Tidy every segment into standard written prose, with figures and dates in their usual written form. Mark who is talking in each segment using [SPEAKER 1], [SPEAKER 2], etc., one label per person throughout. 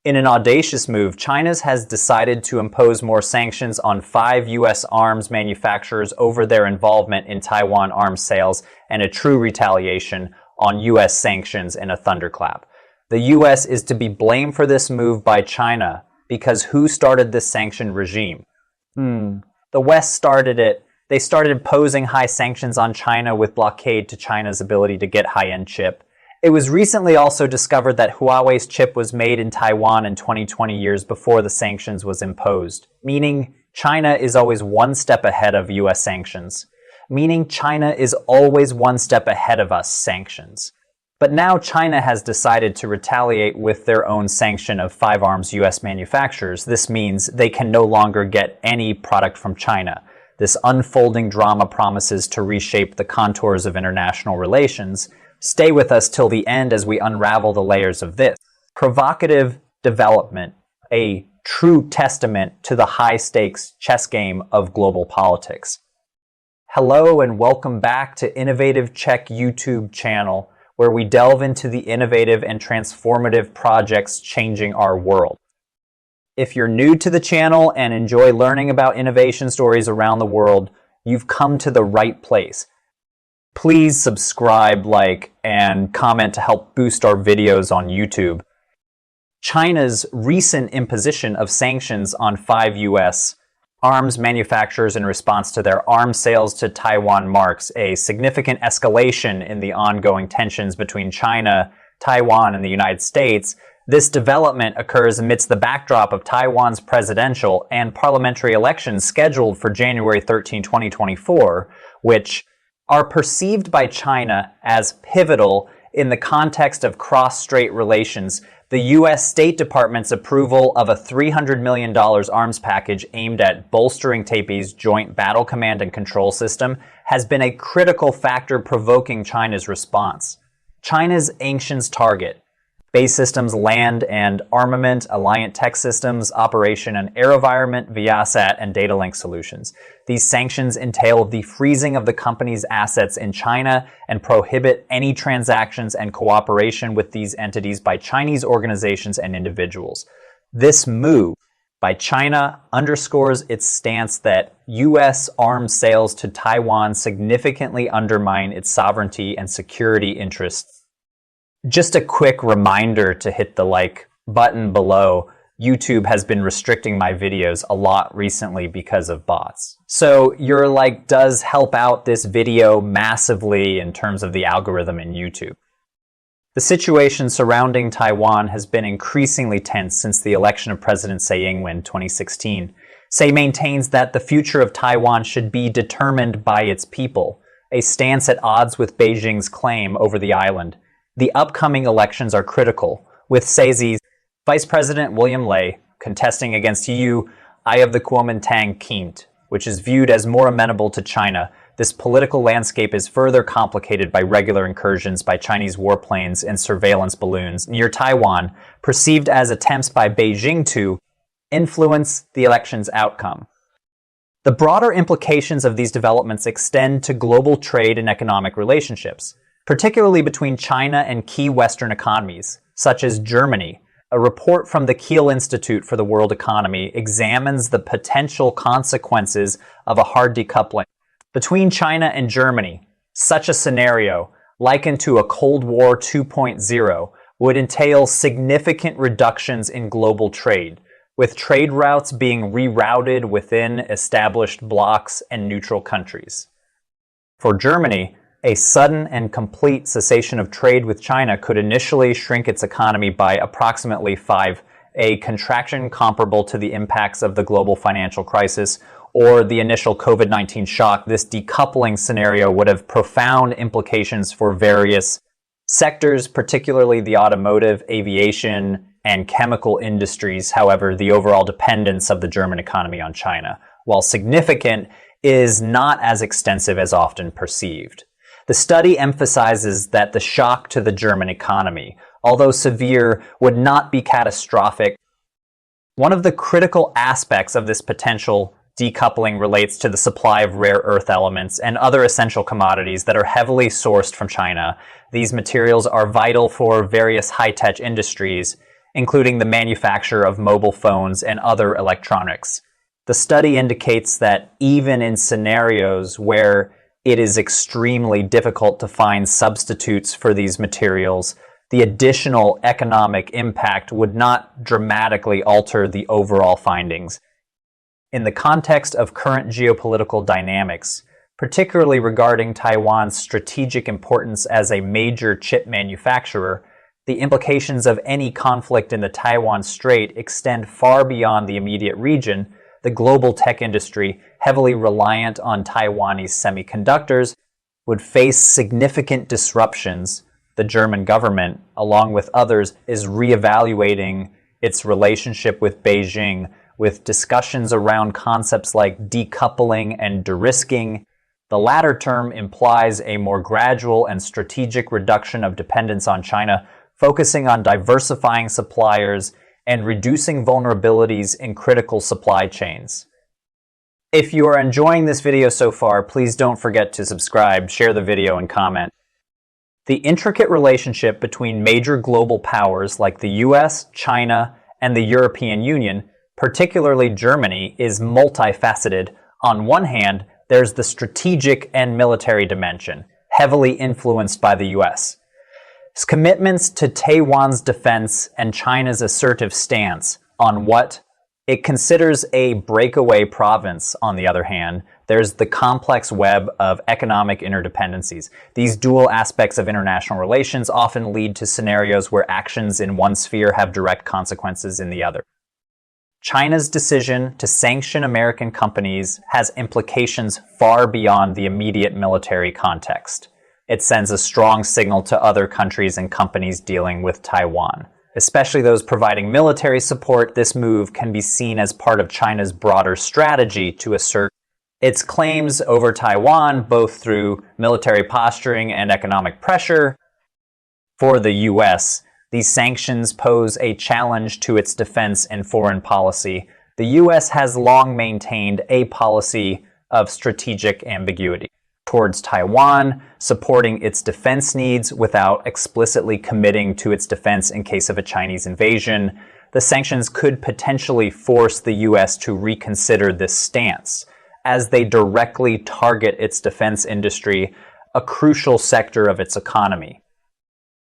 [SPEAKER 1] In an audacious move, China has decided to impose more sanctions on 5 U.S. arms manufacturers over their involvement in Taiwan arms sales, and a true retaliation on U.S. sanctions in a thunderclap. The U.S. is to be blamed for this move by China, because who started this sanction regime? The West started it. They started imposing high sanctions on China with blockade to China's ability to get high-end chip. It was recently also discovered that Huawei's chip was made in Taiwan in 20 years before the sanctions was imposed, meaning China is always one step ahead of US sanctions. Meaning China is always one step ahead of us sanctions. But now China has decided to retaliate with their own sanction of 5 arms US manufacturers. This means they can no longer get any product from China. This unfolding drama promises to reshape the contours of international relations. Stay with us till the end as we unravel the layers of this provocative development, a true testament to the high-stakes chess game of global politics. Hello and welcome back to Innovative Check YouTube channel, where we delve into the innovative and transformative projects changing our world. If you're new to the channel and enjoy learning about innovation stories around the world, you've come to the right place. Please subscribe, like, and comment to help boost our videos on YouTube. China's recent imposition of sanctions on 5 U.S. arms manufacturers in response to their arms sales to Taiwan marks a significant escalation in the ongoing tensions between China, Taiwan, and the United States. This development occurs amidst the backdrop of Taiwan's presidential and parliamentary elections scheduled for January 13, 2024, which are perceived by China as pivotal in the context of cross-strait relations. The U.S. State Department's approval of a $300 million arms package aimed at bolstering Taipei's Joint Battle Command and Control System has been a critical factor provoking China's response. China's sanctions target Base Systems Land and Armament, Alliant Tech Systems, Operation and AeroVironment, Viasat, and Data Link Solutions. These sanctions entail the freezing of the company's assets in China and prohibit any transactions and cooperation with these entities by Chinese organizations and individuals. This move by China underscores its stance that U.S. arms sales to Taiwan significantly undermine its sovereignty and security interests. Just a quick reminder to hit the like button below. YouTube has been restricting my videos a lot recently because of bots. So your like does help out this video massively in terms of the algorithm in YouTube. The situation surrounding Taiwan has been increasingly tense since the election of President Tsai Ing-wen in 2016. Tsai maintains that the future of Taiwan should be determined by its people, a stance at odds with Beijing's claim over the island. The upcoming elections are critical, with Tsai's Vice President William Lai contesting against Yu Ai of the Kuomintang Kint, which is viewed as more amenable to China. This political landscape is further complicated by regular incursions by Chinese warplanes and surveillance balloons near Taiwan, perceived as attempts by Beijing to influence the election's outcome. The broader implications of these developments extend to global trade and economic relationships, particularly between China and key Western economies, such as Germany. A report from the Kiel Institute for the World Economy examines the potential consequences of a hard decoupling between China and Germany. Such a scenario, likened to a Cold War 2.0, would entail significant reductions in global trade, with trade routes being rerouted within established blocs and neutral countries. For Germany, a sudden and complete cessation of trade with China could initially shrink its economy by approximately 5%, a contraction comparable to the impacts of the global financial crisis or the initial COVID-19 shock. This decoupling scenario would have profound implications for various sectors, particularly the automotive, aviation, and chemical industries. However, the overall dependence of the German economy on China, while significant, is not as extensive as often perceived. The study emphasizes that the shock to the German economy, although severe, would not be catastrophic. One of the critical aspects of this potential decoupling relates to the supply of rare earth elements and other essential commodities that are heavily sourced from China. These materials are vital for various high-tech industries, including the manufacture of mobile phones and other electronics. The study indicates that even in scenarios where it is extremely difficult to find substitutes for these materials, the additional economic impact would not dramatically alter the overall findings. In the context of current geopolitical dynamics, particularly regarding Taiwan's strategic importance as a major chip manufacturer, the implications of any conflict in the Taiwan Strait extend far beyond the immediate region. The global tech industry, heavily reliant on Taiwanese semiconductors, would face significant disruptions. The German government, along with others, is reevaluating its relationship with Beijing, with discussions around concepts like decoupling and de-risking. The latter term implies a more gradual and strategic reduction of dependence on China, focusing on diversifying suppliers and reducing vulnerabilities in critical supply chains. If you are enjoying this video so far, please don't forget to subscribe, share the video, and comment. The intricate relationship between major global powers like the US, China, and the European Union, particularly Germany, is multifaceted. On one hand, there's the strategic and military dimension, heavily influenced by the US. Its commitments to Taiwan's defense and China's assertive stance on what it considers a breakaway province. On the other hand, there's the complex web of economic interdependencies. These dual aspects of international relations often lead to scenarios where actions in one sphere have direct consequences in the other. China's decision to sanction American companies has implications far beyond the immediate military context. It sends a strong signal to other countries and companies dealing with Taiwan. Especially those providing military support, this move can be seen as part of China's broader strategy to assert its claims over Taiwan, both through military posturing and economic pressure. For the US, these sanctions pose a challenge to its defense and foreign policy. The US has long maintained a policy of strategic ambiguity towards Taiwan, supporting its defense needs without explicitly committing to its defense in case of a Chinese invasion. The sanctions could potentially force the US to reconsider this stance, as they directly target its defense industry, a crucial sector of its economy.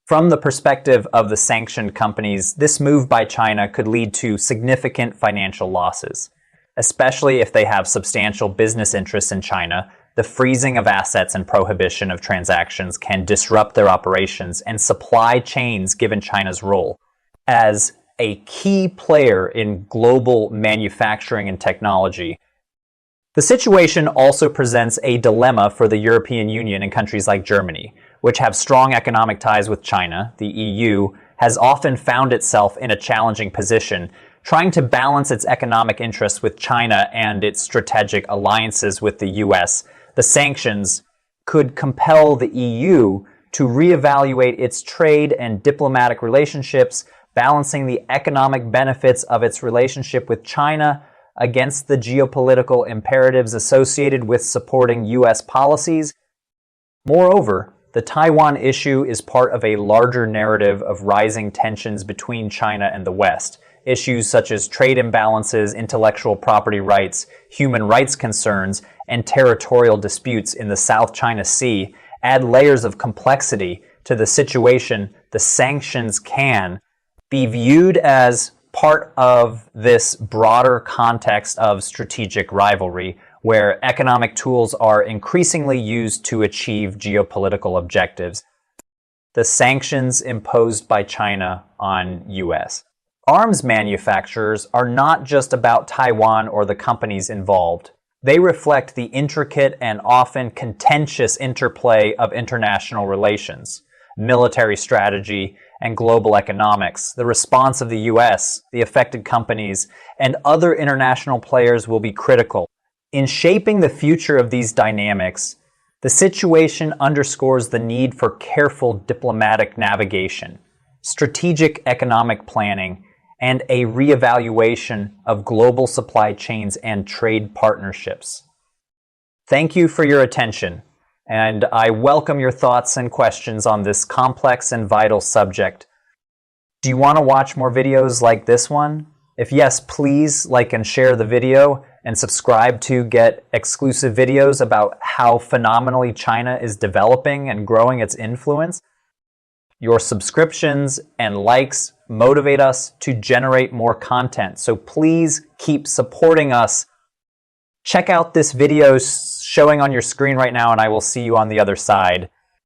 [SPEAKER 1] From the perspective of the sanctioned companies, this move by China could lead to significant financial losses, especially if they have substantial business interests in China. The freezing of assets and prohibition of transactions can disrupt their operations and supply chains, given China's role as a key player in global manufacturing and technology. The situation also presents a dilemma for the European Union and countries like Germany, which have strong economic ties with China. The EU has often found itself in a challenging position, trying to balance its economic interests with China and its strategic alliances with the US. The sanctions could compel the EU to reevaluate its trade and diplomatic relationships, balancing the economic benefits of its relationship with China against the geopolitical imperatives associated with supporting US policies. Moreover, the Taiwan issue is part of a larger narrative of rising tensions between China and the West. Issues such as trade imbalances, intellectual property rights, human rights concerns, and territorial disputes in the South China Sea add layers of complexity to the situation. The sanctions can be viewed as part of this broader context of strategic rivalry, where economic tools are increasingly used to achieve geopolitical objectives. The sanctions imposed by China on US. Arms manufacturers are not just about Taiwan or the companies involved. They reflect the intricate and often contentious interplay of international relations, military strategy, and global economics. The response of the US, the affected companies, and other international players will be critical. In shaping the future of these dynamics, the situation underscores the need for careful diplomatic navigation, strategic economic planning, and a reevaluation of global supply chains and trade partnerships. Thank you for your attention, and I welcome your thoughts and questions on this complex and vital subject. Do you want to watch more videos like this one? If yes, please like and share the video and subscribe to get exclusive videos about how phenomenally China is developing and growing its influence. Your subscriptions and likes motivate us to generate more content, so please keep supporting us. Check out this video showing on your screen right now, and I will see you on the other side.